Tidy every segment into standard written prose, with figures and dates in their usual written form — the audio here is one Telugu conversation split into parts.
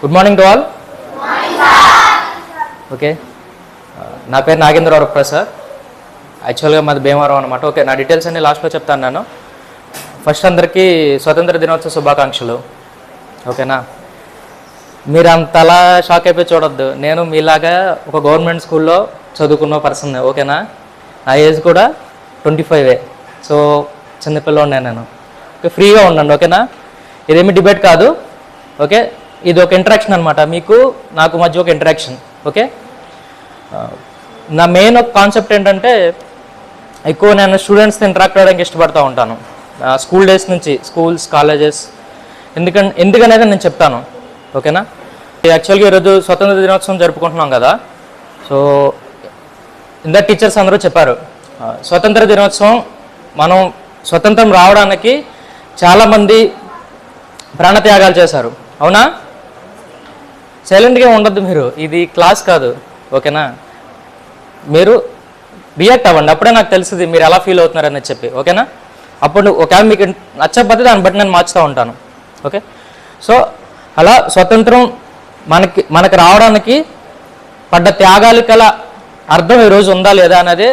Good morning to all. Okay, నా పేరు నాగేంద్రరావు ప్రసాద్. యాక్చువల్గా మాది భీమవరం అనమాట. ఓకే, నా డీటెయిల్స్ అన్ని లాస్ట్లో చెప్తాను నేను. ఫస్ట్ అందరికీ స్వతంత్ర దినోత్సవ శుభాకాంక్షలు. ఓకేనా, మీరు అంతలా షాక్ అయిపోయి చూడొద్దు. నేను మీలాగా ఒక గవర్నమెంట్ స్కూల్లో చదువుకున్న పర్సన్. ఓకేనా, నా ఏజ్ కూడా 25. సో చిన్నపిల్లవాడిని నేను. ఓకే, ఫ్రీగా ఉండండి. ఓకేనా, ఇదేమి డిబేట్ కాదు. ఓకే, ఇది ఒక ఇంటరాక్షన్ అనమాట, మీకు నాకు మధ్య ఒక ఇంటరాక్షన్. ఓకే, నా మెయిన్ ఒక కాన్సెప్ట్ ఏంటంటే ఎక్కువ నేను స్టూడెంట్స్తో ఇంటరాక్ట్ అవ్వడానికి ఇష్టపడుతూ ఉంటాను. స్కూల్ డేస్ నుంచి స్కూల్స్, కాలేజెస్, ఎందుకనేది నేను చెప్తాను. ఓకేనా, యాక్చువల్గా ఈరోజు స్వతంత్ర దినోత్సవం జరుపుకుంటున్నాం కదా. సో ఇందా టీచర్స్ అందరూ చెప్పారు, స్వతంత్ర దినోత్సవం మనం స్వతంత్రం రావడానికి చాలామంది ప్రాణత్యాగాలు చేశారు. అవునా? సైలెంట్గా ఉండద్దు మీరు, ఇది క్లాస్ కాదు. ఓకేనా, మీరు రియాక్ట్ అవ్వండి, అప్పుడే నాకు తెలుస్తుంది మీరు ఎలా ఫీల్ అవుతున్నారని చెప్పి. ఓకేనా, అప్పుడు ఒకవేళ మీకు నచ్చకపోతే దాన్ని బట్టి నేను మార్చుతూ ఉంటాను. ఓకే, సో అలా స్వతంత్రం మనకి రావడానికి పడ్డ త్యాగాలు కల అర్థం ఈరోజు ఉందా లేదా అనేది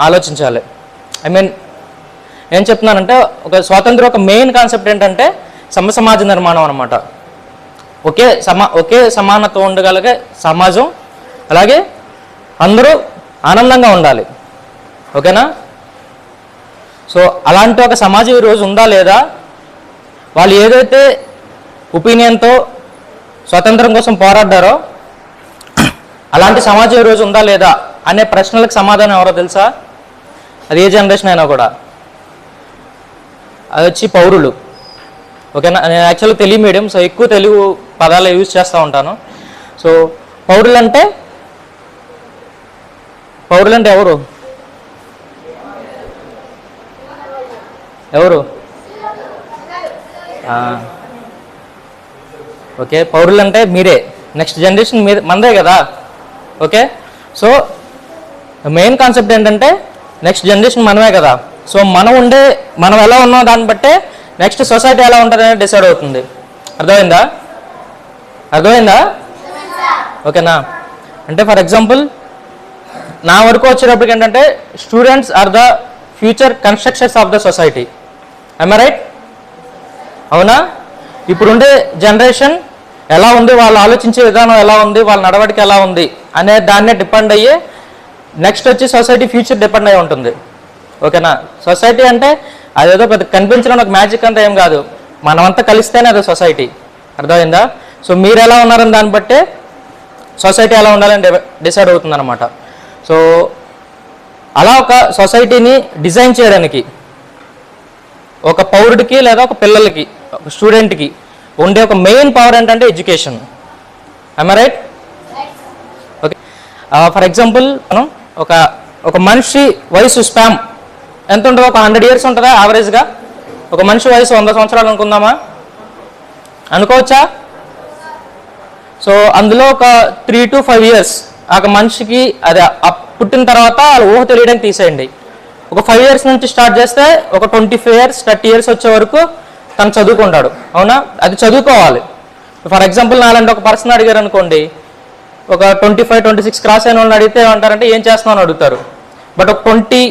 ఆలోచించాలి. ఏం చెప్తున్నానంటే ఒక స్వాతంత్రం ఒక మెయిన్ కాన్సెప్ట్ ఏంటంటే సమాజ నిర్మాణం అనమాట. ఒకే సమానత్వం ఉండగలిగే సమాజం, అలాగే అందరూ ఆనందంగా ఉండాలి. ఓకేనా, సో అలాంటి ఒక సమాజం ఈరోజు ఉందా లేదా, వాళ్ళు ఏదైతే ఒపీనియన్తో స్వతంత్రం కోసం పోరాడారో అలాంటి సమాజం ఈరోజు ఉందా లేదా అనే ప్రశ్నలకు సమాధానం ఎవరో తెలుసా? అది ఏ జనరేషన్ అయినా కూడా, అది వచ్చి పౌరులు. ఓకేనా, నేను యాక్చువల్గా తెలుగు మీడియం, సో ఎక్కువ తెలుగు పదాలు యూజ్ చేస్తూ ఉంటాను. సో పౌరులు అంటే ఎవరు? ఓకే, పౌరులు అంటే మీరే, నెక్స్ట్ జనరేషన్ మనదే కదా. ఓకే, సో మెయిన్ కాన్సెప్ట్ ఏంటంటే నెక్స్ట్ జనరేషన్ మనమే కదా. సో మనం ఎలా ఉన్నాం దాన్ని బట్టే నెక్స్ట్ సొసైటీ ఎలా ఉంటుందని డిసైడ్ అవుతుంది. అర్థమైందా? ఓకేనా, అంటే ఫర్ ఎగ్జాంపుల్ నా వరకు వచ్చేటప్పటికి ఏంటంటే students are the future constructions of the society. I'm right? అవునా? ఇప్పుడుండే జనరేషన్ ఎలా ఉంది, వాళ్ళు ఆలోచించే విధానం ఎలా ఉంది, వాళ్ళ నడవడిక ఎలా ఉంది అనే దాన్నే డిపెండ్ అయ్యే నెక్స్ట్ వచ్చి సొసైటీ ఫ్యూచర్ డిపెండ్ అయ్యి ఉంటుంది. ఓకేనా, సొసైటీ అంటే అదేదో పెద్ద కనిపించడం ఒక మ్యాజిక్ అంతా ఏం కాదు, మనమంతా కలిస్తేనే అది సొసైటీ. అర్థమైందా? సో మీరు ఎలా ఉన్నారని దాన్ని బట్టే సొసైటీ ఎలా ఉండాలని డిసైడ్ అవుతుంది అనమాట. సో అలా ఒక సొసైటీని డిజైన్ చేయడానికి ఒక పౌరుడికి లేదా ఒక పిల్లలకి, ఒక స్టూడెంట్కి ఉండే ఒక మెయిన్ పవర్ ఏంటంటే education. I'm right? Okay, for example మనం ఒక మనిషి వయసు స్పామ్ ఎంత ఉంటుందో, ఒక 100 years ఉంటుందా యావరేజ్గా? ఒక మనిషి వయసు 100 సంవత్సరాలు అనుకుందామా? అనుకోవచ్చా? సో అందులో ఒక 3 to 5 years ఒక మనిషికి అది పుట్టిన తర్వాత ఊహ తెలియడానికి తీసేయండి. ఒక 5 years నుంచి స్టార్ట్ చేస్తే ఒక 25 years 30 years వచ్చే వరకు తను చదువుకుంటాడు. అవునా? అది చదువుకోవాలి. ఫర్ ఎగ్జాంపుల్ నాలాంటి ఒక పర్సన్ అడిగారు అనుకోండి, ఒక 25, 26 క్రాస్ అయిన వాళ్ళని అడిగితే ఏమంటారంటే ఏం చేస్తున్నావు అని అడుగుతారు. బట్ ఒక 20,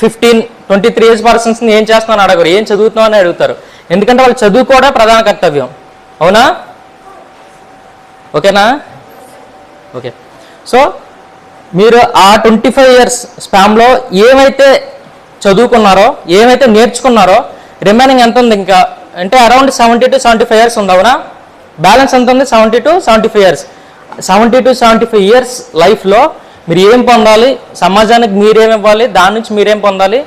15, 23 years పర్సన్స్ని ఏం చేస్తున్నావు అని అడగరు, ఏం చదువుతున్నావు అని అడుగుతారు. ఎందుకంటే వాళ్ళు చదువుకోవడం ప్రధాన కర్తవ్యం. అవునా? ఓకేనా? ఓకే, సో మీరు ఆ 25 years స్పామ్లో ఏమైతే చదువుకున్నారో, ఏమైతే నేర్చుకున్నారో, రిమైనింగ్ ఎంత ఉంది ఇంకా అంటే అరౌండ్ 70 to 75 years ఉంది. అవునా? బ్యాలెన్స్ ఎంత ఉంది? 70 to 75 years. 70 to 75 years లైఫ్లో మీరు ఏం పొందాలి, సమాజానికి మీరేమి ఇవ్వాలి, దాని నుంచి మీరేం పొందాలి,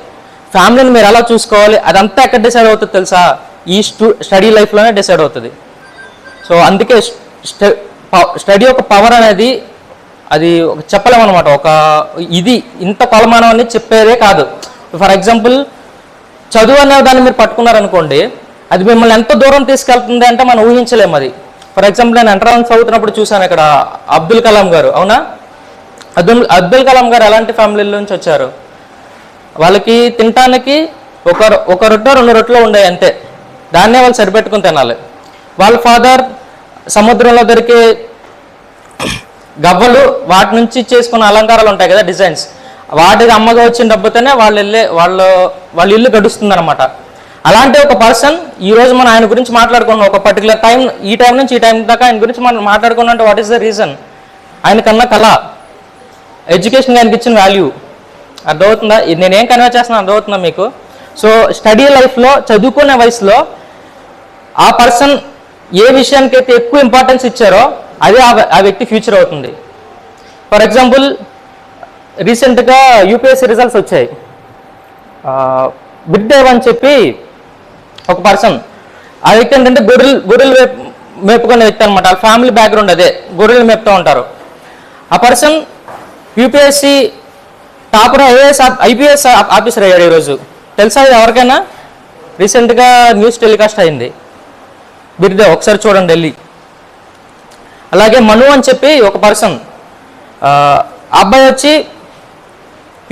ఫ్యామిలీని మీరు ఎలా చూసుకోవాలి, అదంతా ఎక్కడ డిసైడ్ అవుతుంది తెలుసా? ఈ స్టడీ లైఫ్లోనే డిసైడ్ అవుతుంది. సో అందుకే స్టడీ ఒక పవర్ అనేది అది చెప్పలేమన్నమాట. ఒక ఇది ఇంత కొలమానం అని చెప్పేదే కాదు. ఫర్ ఎగ్జాంపుల్ చదువు అనే దాన్ని మీరు పట్టుకున్నారనుకోండి, అది మిమ్మల్ని ఎంత దూరం తీసుకెళ్తుంది అంటే మనం ఊహించలేము అది. ఫర్ ఎగ్జాంపుల్ నేను ఎంట్రన్స్ చదువుతున్నప్పుడు చూశాను ఇక్కడ అబ్దుల్ కలాం గారు. అవునా? అబ్దుల్ కలాం గారు ఎలాంటి ఫ్యామిలీ నుంచి వచ్చారు? వాళ్ళకి తినటానికి ఒక రొట్టె 2 రొట్టెలు ఉండేవి అంతే, దాన్నే వాళ్ళు సరిపెట్టుకుని తినాలి. వాళ్ళ ఫాదర్ సముద్రంలో దొరికే గవ్వలు, వాటి నుంచి చేసుకున్న అలంకారాలు ఉంటాయి కదా, డిజైన్స్, వాటికి అమ్మగా వచ్చిన డబ్బుతోనే వాళ్ళ ఇల్లు గడుస్తుంది అనమాట. అలాంటి ఒక పర్సన్ ఈరోజు మనం ఆయన గురించి మాట్లాడుకున్నాం. ఒక పర్టికులర్ టైం, ఈ టైం నుంచి ఈ టైం దాకా ఆయన గురించి మనం మాట్లాడుకున్నాం అంటే వాట్ ఈస్ ద రీజన్? ఆయన కన్నా కళ, ఎడ్యుకేషన్ ఆయనకి ఇచ్చిన వాల్యూ. అర్థమవుతుందా? నేనేం కన్వే చేస్తున్నాను అర్థమవుతుందా మీకు? సో స్టడీ లైఫ్లో, చదువుకునే వయసులో ఆ పర్సన్ ఏ విషయానికి అయితే ఎక్కువ ఇంపార్టెన్స్ ఇచ్చారో అదే ఆ వ్యక్తి ఫ్యూచర్ అవుతుంది. ఫర్ ఎగ్జాంపుల్, రీసెంట్గా యూపీఎస్సీ రిజల్ట్స్ వచ్చాయి. బిడ్డేవ్ అని చెప్పి ఒక పర్సన్, ఆ వ్యక్తి ఏంటంటే గొర్రెలు మేపుకునే వ్యక్తి అనమాట. వాళ్ళ ఫ్యామిలీ బ్యాక్గ్రౌండ్ అదే, గొర్రెలు మేపుతూ ఉంటారు. ఆ person UPSC topper IPS officer అయ్యాడు ఈరోజు. తెలుసా ఇది ఎవరికైనా? రీసెంట్గా న్యూస్ టెలికాస్ట్ అయింది. బిర్దేవ్, ఒకసారి చూడండి వెళ్ళి. అలాగే మను అని చెప్పి ఒక పర్సన్, అబ్బాయి వచ్చి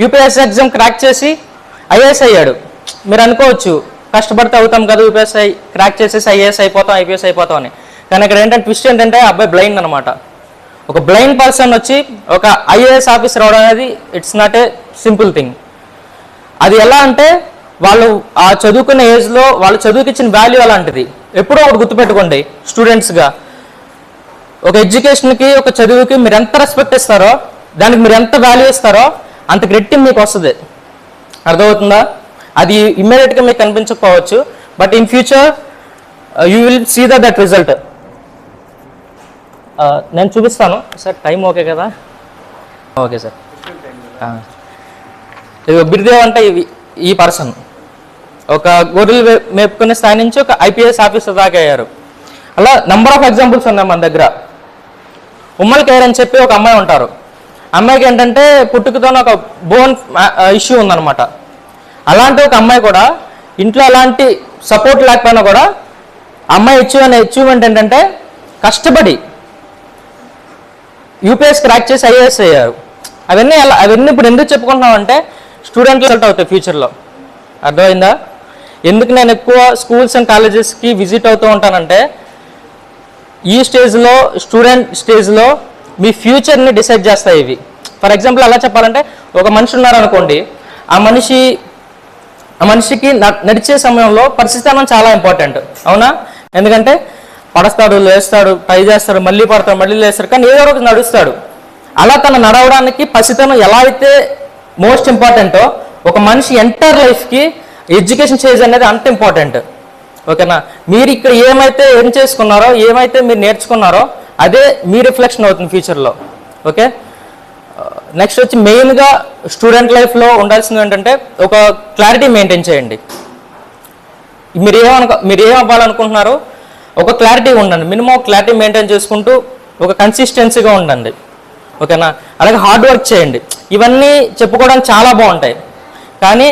యూపీఎస్సీ ఎగ్జామ్ క్రాక్ చేసి ఐఏఎస్ అయ్యాడు. మీరు అనుకోవచ్చు కష్టపడితే అవుతాం కదా, యూపీఎస్సీ క్రాక్ చేసేసి ఐఏఎస్ అయిపోతాం, ఐపీఎస్ అయిపోతాం అని. కానీ ఇక్కడ ఏంటంటే ట్విస్ట్ ఏంటంటే అబ్బాయి బ్లైండ్ అనమాట. ఒక బ్లైండ్ పర్సన్ వచ్చి ఒక ఐఏఎస్ ఆఫీసర్ అవడం అనేది it's not a simple thing. అది ఎలా అంటే వాళ్ళు ఆ చదువుకునే ఏజ్లో వాళ్ళు చదువుకి ఇచ్చిన వాల్యూ అలాంటిది. ఎప్పుడో ఒకటి గుర్తుపెట్టుకోండి స్టూడెంట్స్గా, ఒక ఎడ్యుకేషన్కి, ఒక చదువుకి మీరు ఎంత రెస్పెక్ట్ ఇస్తారో, దానికి మీరు ఎంత వాల్యూ ఇస్తారో అంత రెట్టి మీకు వస్తుంది. అర్థమవుతుందా? అది ఇమ్మీడియట్గా మీకు కనిపించకపోవచ్చు, but in future you will see that result. నేను చూపిస్తాను సార్. టైం ఓకే కదా? Okay sir. బిర్దేవ్ అంటే ఈ పర్సన్ ఒక గొర్రెలు మేపుకునే స్థాయి నుంచి ఒక ఐపీఎస్ ఆఫీసర్ దాకా అయ్యారు. అలా నెంబర్ ఆఫ్ ఎగ్జాంపుల్స్ ఉన్నాయి మన దగ్గర. ఉమ్మల్ కేర్ అని చెప్పి ఒక అమ్మాయి ఉంటారు. అమ్మాయికి ఏంటంటే పుట్టుకతోనే ఒక బోన్ ఇష్యూ ఉందన్నమాట. అలాంటి ఒక అమ్మాయి కూడా ఇంట్లో అలాంటి సపోర్ట్ లేకపోయినా కూడా అమ్మాయి అచీవ్మెంట్ ఏంటంటే కష్టపడి యూపీఎస్ క్రాక్ చేసి ఐఏఎస్ అయ్యారు. అవన్నీ ఇప్పుడు ఎందుకు చెప్పుకుంటున్నామంటే స్టూడెంట్ రిజల్ట్ అవుతాయి ఫ్యూచర్లో. అర్థమైందా? ఎందుకు నేను ఎక్కువ స్కూల్స్ అండ్ కాలేజెస్కి విజిట్ అవుతూ ఉంటానంటే ఈ స్టేజ్లో, స్టూడెంట్ స్టేజ్లో మీ ఫ్యూచర్ని డిసైడ్ చేస్తాయి ఇవి. ఫర్ ఎగ్జాంపుల్ అలా చెప్పాలంటే ఒక మనిషి ఉన్నారనుకోండి, ఆ మనిషికి నడిచే సమయంలో పరిస్థితి చాలా ఇంపార్టెంట్. అవునా? ఎందుకంటే పడస్తాడు, లేస్తాడు, ట్రై చేస్తాడు, మళ్ళీ పడతాడు, మళ్ళీ లేస్తాడు, కానీ ఏదో ఒకటి నడుస్తాడు. అలా తను నడవడానికి పరిస్థితి ఎలా అయితే మోస్ట్ ఇంపార్టెంటో ఒక మనిషి ఎంటైర్ లైఫ్కి ఎడ్యుకేషన్ స్టేజ్ అనేది అంత ఇంపార్టెంట్. ఓకేనా? మీరు ఇక్కడ ఏం చేసుకున్నారో, ఏమైతే మీరు నేర్చుకున్నారో అదే మీ రిఫ్లెక్షన్ అవుతుంది ఫ్యూచర్లో. ఓకే, నెక్స్ట్ వచ్చి మెయిన్గా స్టూడెంట్ లైఫ్లో ఉండాల్సింది ఏంటంటే ఒక క్లారిటీ మెయింటైన్ చేయండి. మీరు ఏం అవ్వాలనుకుంటున్నారో ఒక క్లారిటీ ఉండండి. మినిమం క్లారిటీ మెయింటైన్ చేసుకుంటూ ఒక కన్సిస్టెన్సీగా ఉండండి. ఓకేనా? అలాగే హార్డ్ వర్క్ చేయండి. ఇవన్నీ చెప్పుకోవడానికి చాలా బాగుంటాయి, కానీ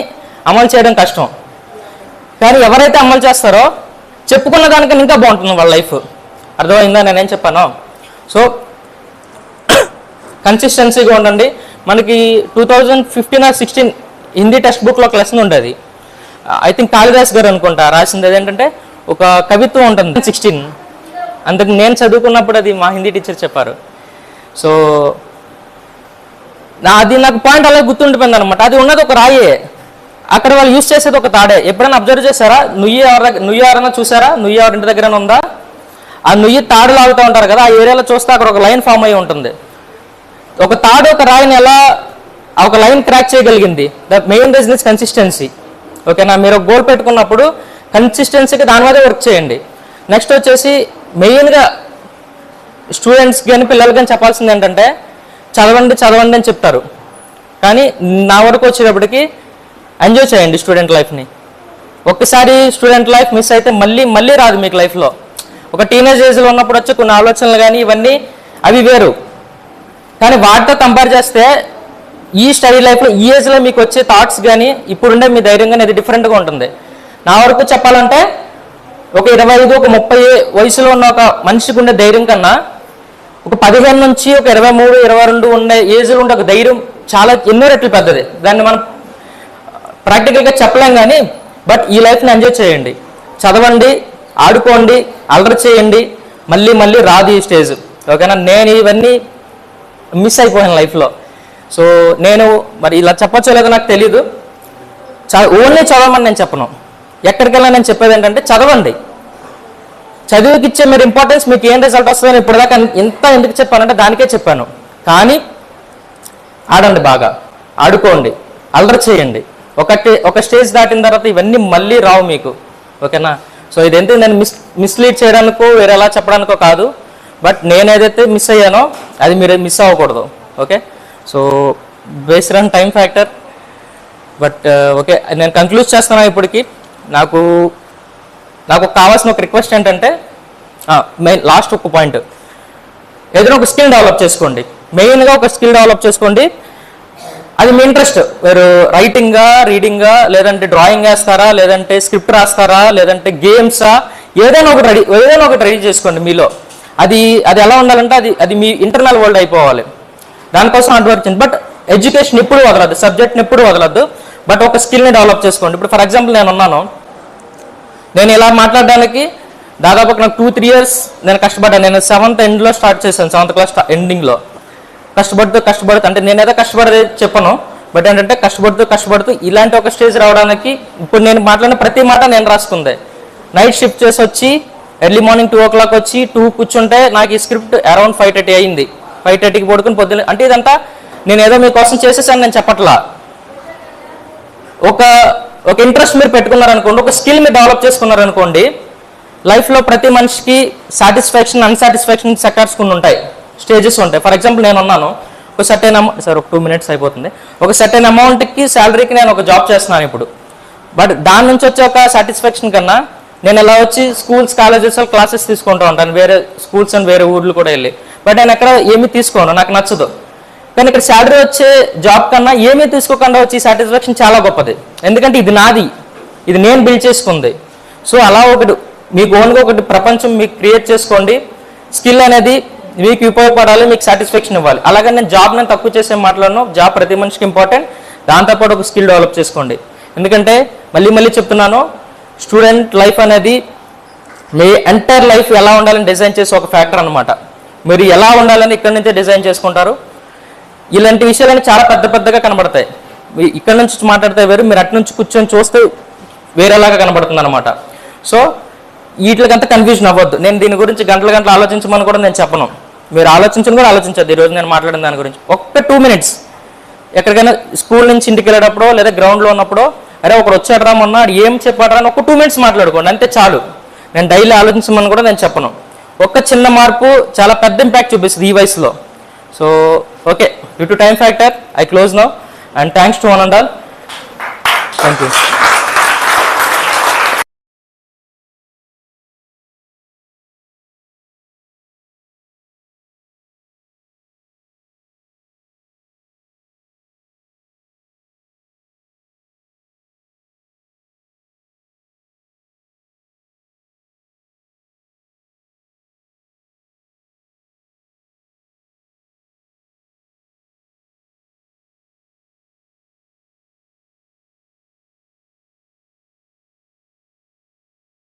అమలు చేయడం కష్టం. కానీ ఎవరైతే అమలు చేస్తారో చెప్పుకున్న దానికన్నా ఇంకా బాగుంటుంది వాళ్ళ లైఫ్. అర్థమైందా నేనేం చెప్పాను? సో కన్సిస్టెన్సీగా ఉండండి. మనకి 2015 or 16 హిందీ టెక్స్ట్ బుక్లో ఒక లెసన్ ఉంటుంది. ఐ థింక్ కాళిదాస్ గారు అనుకుంటా రాసింది. ఏంటంటే ఒక కవిత్వం ఉంటుంది 16. అందుకు నేను చదువుకున్నప్పుడు అది మా హిందీ టీచర్ చెప్పారు. సో అది నాకు పాయింట్ అలాగే గుర్తుండిపోయింది అనమాట. అది ఉన్నది ఒక రాయే, అక్కడ వాళ్ళు యూజ్ చేసేది ఒక తాడే. ఎప్పుడైనా అబ్జర్వ్ చేశారా? నుయ్యి ఎవరైనా చూసారా? నుయ్యి ఎవరి ఇంటి దగ్గర ఉందా? ఆ నుయ్యి తాడు లాగుతూ ఉంటారు కదా, ఆ ఏరియాలో చూస్తే అక్కడ ఒక లైన్ ఫామ్ అయ్యి ఉంటుంది. ఒక తాడు ఒక రాయిని ఎలా ఒక లైన్ క్రాక్ చేయగలిగింది? The main reason is consistency. ఓకేనా? మీరు ఒక గోల్ పెట్టుకున్నప్పుడు కన్సిస్టెన్సీగా దాని మీద వర్క్ చేయండి. నెక్స్ట్ వచ్చేసి మెయిన్గా స్టూడెంట్స్కి కానీ పిల్లలకి కానీ చెప్పాల్సింది ఏంటంటే చదవండి అని చెప్తారు, కానీ నా వరకు వచ్చేటప్పటికి ఎంజాయ్ చేయండి స్టూడెంట్ లైఫ్ని. ఒక్కసారి స్టూడెంట్ లైఫ్ మిస్ అయితే మళ్ళీ రాదు మీకు లైఫ్లో. ఒక టీనేజ్ ఏజ్లో ఉన్నప్పుడు వచ్చే కొన్ని ఆలోచనలు కానీ ఇవన్నీ అవి వేరు, కానీ వాటితో కంపేర్ చేస్తే ఈ స్టడీ లైఫ్లో ఈ ఏజ్లో మీకు వచ్చే థాట్స్ కానీ ఇప్పుడుండే మీ ధైర్యం కానీ అది డిఫరెంట్గా ఉంటుంది. నా వరకు చెప్పాలంటే ఒక 25, ఒక 30 వయసులో ఉన్న ఒక మనిషికి ఉండే ధైర్యం కన్నా ఒక 15 నుంచి ఒక 23, 22 ఉండే ఏజ్లో ఉండే ఒక ధైర్యం చాలా ఎన్నో రెట్లు పెద్దది. దాన్ని మనం ప్రాక్టికల్గా చెప్పలేం, కానీ బట్ ఈ లైఫ్ని ఎంజాయ్ చేయండి. చదవండి, ఆడుకోండి, అల్లరి చేయండి, మళ్ళీ మళ్ళీ రాదు ఈ స్టేజ్. ఓకేనా, నేను ఇవన్నీ మిస్ అయిపోయాను లైఫ్లో. సో నేను మరి ఇలా చెప్పచ్చో లేదో నాకు తెలీదు. ఓన్లీ చదవమని నేను చెప్పను. ఎక్కడికెళ్ళా నేను చెప్పేది ఏంటంటే చదవండి. చదువుకి ఇచ్చే మీరు ఇంపార్టెన్స్, మీకు ఏం రిజల్ట్ వస్తుందని ఇప్పటిదాకా ఇంత ఎందుకు చెప్పానంటే దానికే చెప్పాను. కానీ ఆడండి, బాగా ఆడుకోండి, అల్లరి చేయండి. ఒక స్టేజ్ దాటిన తర్వాత ఇవన్నీ మళ్ళీ రావు మీకు. ఓకేనా, సో ఇదేంటి నేను మిస్లీడ్ చేయడానికో వేరే ఎలా చెప్పడానికో కాదు. బట్ నేను ఏదైతే మిస్ అయ్యానో అది మీరు మిస్ అవ్వకూడదు. Okay, so based on time factor. But okay, నేను కంక్లూడ్ చేస్తున్నాను ఇప్పటికి. నాకు కావాల్సిన ఒక రిక్వెస్ట్ ఏంటంటే మెయిన్ లాస్ట్ ఒక పాయింట్, ఏదైనా ఒక స్కిల్ డెవలప్ చేసుకోండి. మెయిన్గా ఒక స్కిల్ డెవలప్ చేసుకోండి. అది మీ ఇంట్రెస్ట్. మీరు రైటింగా, రీడింగా, లేదంటే డ్రాయింగ్ వేస్తారా, లేదంటే స్క్రిప్ట్ రాస్తారా, లేదంటే గేమ్సా, ఏదైనా ఒకటి రెడీ చేసుకోండి మీలో. అది ఎలా ఉండాలంటే అది మీ ఇంటర్నల్ వరల్డ్ అయిపోవాలి. దానికోసం హార్డ్ వర్క్ చేయండి. బట్ ఎడ్యుకేషన్ ఎప్పుడు వదలద్దు, సబ్జెక్ట్ని ఎప్పుడు వదలద్దు. బట్ ఒక స్కిల్ని డెవలప్ చేసుకోండి. ఇప్పుడు ఫర్ ఎగ్జాంపుల్ నేను ఇలా మాట్లాడడానికి దాదాపు నాకు 2-3 years నేను కష్టపడ్డాను. నేను 7th ఎండ్లో స్టార్ట్ చేశాను, 7th క్లాస్ ఎండింగ్లో. కష్టపడుతూ అంటే నేనేదో కష్టపడేది చెప్పను. బట్ ఏంటంటే కష్టపడుతూ ఇలాంటి ఒక స్టేజ్ రావడానికి ఇప్పుడు నేను మాట్లాడిన ప్రతి మాట నేను రాసుకుందే. నైట్ షిఫ్ట్ చేసి వచ్చి ఎర్లీ మార్నింగ్ 2 o'clock వచ్చి 2 కూర్చుంటే నాకు ఈ స్క్రిప్ట్ అరౌండ్ 5:30 అయింది. 5:30కి పడుకుని పొద్దున్న. అంటే ఇదంతా నేను ఏదో మీకోసం చేసేసాను నేను చెప్పట్లా. ఒక ఇంట్రెస్ట్ మీరు పెట్టుకున్నారనుకోండి, ఒక స్కిల్ మీరు డెవలప్ చేసుకున్నారనుకోండి, లైఫ్లో ప్రతి మనిషికి సాటిస్ఫాక్షన్, అన్సాటిస్ఫాక్షన్ సెక్టార్స్ కొన్ని ఉంటాయి, స్టేజెస్ ఉంటాయి. ఫర్ ఎగ్జాంపుల్ నేను ఉన్నాను, ఒక సర్టెన్ అమౌంట్, సార్ ఒక 2 minutes అయిపోతుంది, ఒక సర్టెన్ అమౌంట్కి శాలరీకి నేను ఒక జాబ్ చేస్తున్నాను ఇప్పుడు. బట్ దాని నుంచి వచ్చే ఒక సాటిస్ఫాక్షన్ కన్నా నేను ఎలా వచ్చి స్కూల్స్, కాలేజెస్ క్లాసెస్ తీసుకుంటూ ఉంటాను, వేరే స్కూల్స్ అండ్ వేరే ఊర్లు కూడా వెళ్ళి. బట్ నేను ఎక్కడ ఏమీ తీసుకోను, నాకు నచ్చదు. కానీ ఇక్కడ శాలరీ వచ్చే జాబ్ కన్నా ఏమీ తీసుకోకుండా వచ్చి సాటిస్ఫాక్షన్ చాలా గొప్పది. ఎందుకంటే ఇది నాది, ఇది నేను బిల్డ్ చేసుకుంది. సో అలా ఒకటి మీకు ఓన్గా ఒకటి ప్రపంచం మీకు క్రియేట్ చేసుకోండి. స్కిల్ అనేది మీకు ఉపయోగపడాలి, మీకు సాటిస్ఫాక్షన్ ఇవ్వాలి. అలాగే నేను జాబ్ నేను తక్కువ చేసే మాట్లాడను, జాబ్ ప్రతి మనిషికి ఇంపార్టెంట్. దాంతోపాటు ఒక స్కిల్ డెవలప్ చేసుకోండి. ఎందుకంటే మళ్ళీ చెప్తున్నాను, స్టూడెంట్ లైఫ్ అనేది మీ ఎంటైర్ లైఫ్ ఎలా ఉండాలని డిజైన్ చేసే ఒక ఫ్యాక్టర్ అనమాట. మీరు ఎలా ఉండాలని ఇక్కడి నుంచే డిజైన్ చేసుకుంటారు. ఇలాంటి విషయాలన్నీ చాలా పెద్దగా కనబడతాయి. ఇక్కడ నుంచి మాట్లాడితే వేరు, మీరు అటు నుంచి కూర్చొని చూస్తే వేరేలాగా కనబడుతుంది అనమాట. సో వీటికంతా కన్ఫ్యూజన్ అవ్వద్దు. నేను దీని గురించి గంటలు ఆలోచించమని కూడా నేను చెప్పను. మీరు ఆలోచించని కూడా ఆలోచించద్దు. ఈరోజు నేను మాట్లాడిన దాని గురించి ఒక్క 2 minutes ఎక్కడికైనా స్కూల్ నుంచి ఇంటికి వెళ్ళేటప్పుడో లేదా గ్రౌండ్లో ఉన్నప్పుడో, అరే ఒకడు వచ్చాడరా మొన్న, ఏం చెప్పాడరా అని ఒక 2 minutes మాట్లాడుకోండి, అంతే చాలు. నేను డైలీ ఆలోచించమని కూడా నేను చెప్పను. ఒక్క చిన్న మార్పు చాలా పెద్ద ఇంపాక్ట్ చూపిస్తుంది ఈ వయసులో. So okay, due to time factor I close now and thanks to one and all. Thank you.